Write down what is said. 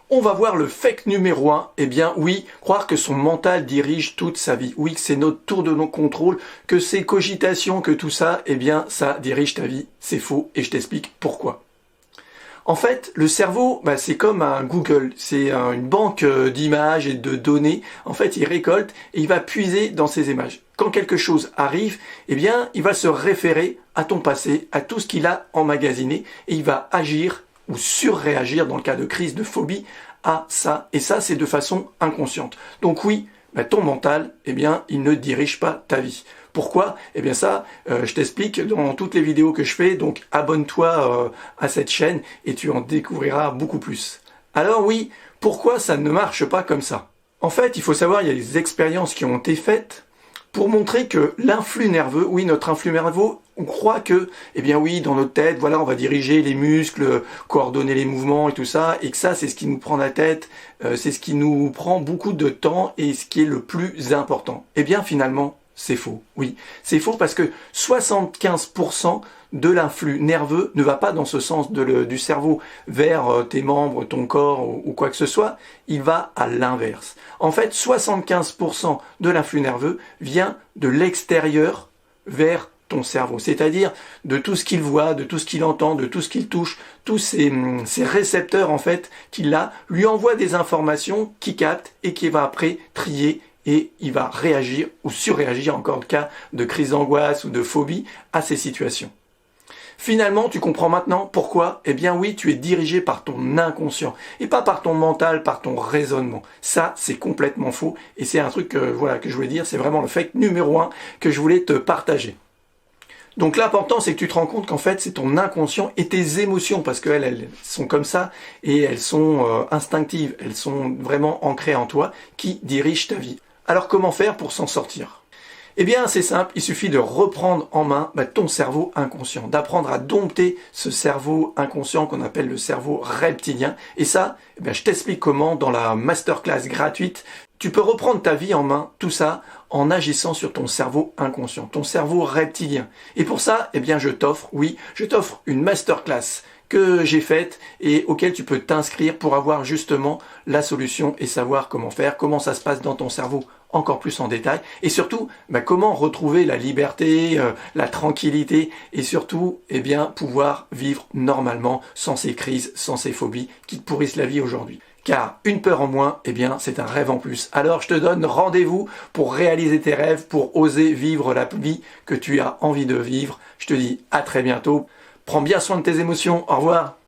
On va voir le fake numéro 1. Eh bien oui, croire que son mental dirige toute sa vie. Oui, que c'est notre tour de contrôle, que c'est cogitation, que tout ça, eh bien ça dirige ta vie. C'est faux et je t'explique pourquoi. En fait, le cerveau, c'est comme un Google, c'est une banque d'images et de données. En fait, il récolte et il va puiser dans ces images. Quand quelque chose arrive, eh bien, il va se référer à ton passé, à tout ce qu'il a emmagasiné et il va agir ou surréagir dans le cas de crise, de phobie, à ça. Et ça, c'est de façon inconsciente. Donc oui, ton mental, eh bien, il ne dirige pas ta vie. Pourquoi? Eh bien ça, je t'explique dans toutes les vidéos que je fais, donc abonne-toi à cette chaîne et tu en découvriras beaucoup plus. Alors oui, pourquoi ça ne marche pas comme ça? En fait, il faut savoir, il y a des expériences qui ont été faites pour montrer que l'influx nerveux, oui, notre influx nerveux, on croit que, eh bien oui, dans notre tête, voilà, on va diriger les muscles, coordonner les mouvements et tout ça, et que ça, c'est ce qui nous prend la tête, c'est ce qui nous prend beaucoup de temps et ce qui est le plus important. Eh bien finalement, c'est faux, oui. C'est faux parce que 75% de l'influx nerveux ne va pas dans ce sens du cerveau vers tes membres, ton corps ou quoi que ce soit, il va à l'inverse. En fait, 75% de l'influx nerveux vient de l'extérieur vers ton cerveau, c'est-à-dire de tout ce qu'il voit, de tout ce qu'il entend, de tout ce qu'il touche, tous ces récepteurs en fait qu'il a, lui envoient des informations qu'il capte et qu'il va après trier et il va réagir ou surréagir, encore le cas de crise d'angoisse ou de phobie, à ces situations. Finalement, tu comprends maintenant pourquoi? Eh bien oui, tu es dirigé par ton inconscient et pas par ton mental, par ton raisonnement. Ça, c'est complètement faux et c'est un truc que je voulais dire, c'est vraiment le fake numéro 1 que je voulais te partager. Donc l'important, c'est que tu te rends compte qu'en fait, c'est ton inconscient et tes émotions, parce qu'elles sont comme ça et elles sont instinctives, elles sont vraiment ancrées en toi, qui dirigent ta vie. Alors comment faire pour s'en sortir? Eh bien c'est simple, il suffit de reprendre en main ton cerveau inconscient, d'apprendre à dompter ce cerveau inconscient qu'on appelle le cerveau reptilien. Et ça, je t'explique comment dans la masterclass gratuite. Tu peux reprendre ta vie en main, tout ça, en agissant sur ton cerveau inconscient, ton cerveau reptilien. Et pour ça, je t'offre une masterclass que j'ai faite et auquel tu peux t'inscrire pour avoir justement la solution et savoir comment faire, comment ça se passe dans ton cerveau encore plus en détail et surtout comment retrouver la liberté, la tranquillité et surtout pouvoir vivre normalement sans ces crises, sans ces phobies qui te pourrissent la vie aujourd'hui. Car une peur en moins, c'est un rêve en plus. Alors je te donne rendez-vous pour réaliser tes rêves, pour oser vivre la vie que tu as envie de vivre. Je te dis à très bientôt. Prends bien soin de tes émotions. Au revoir.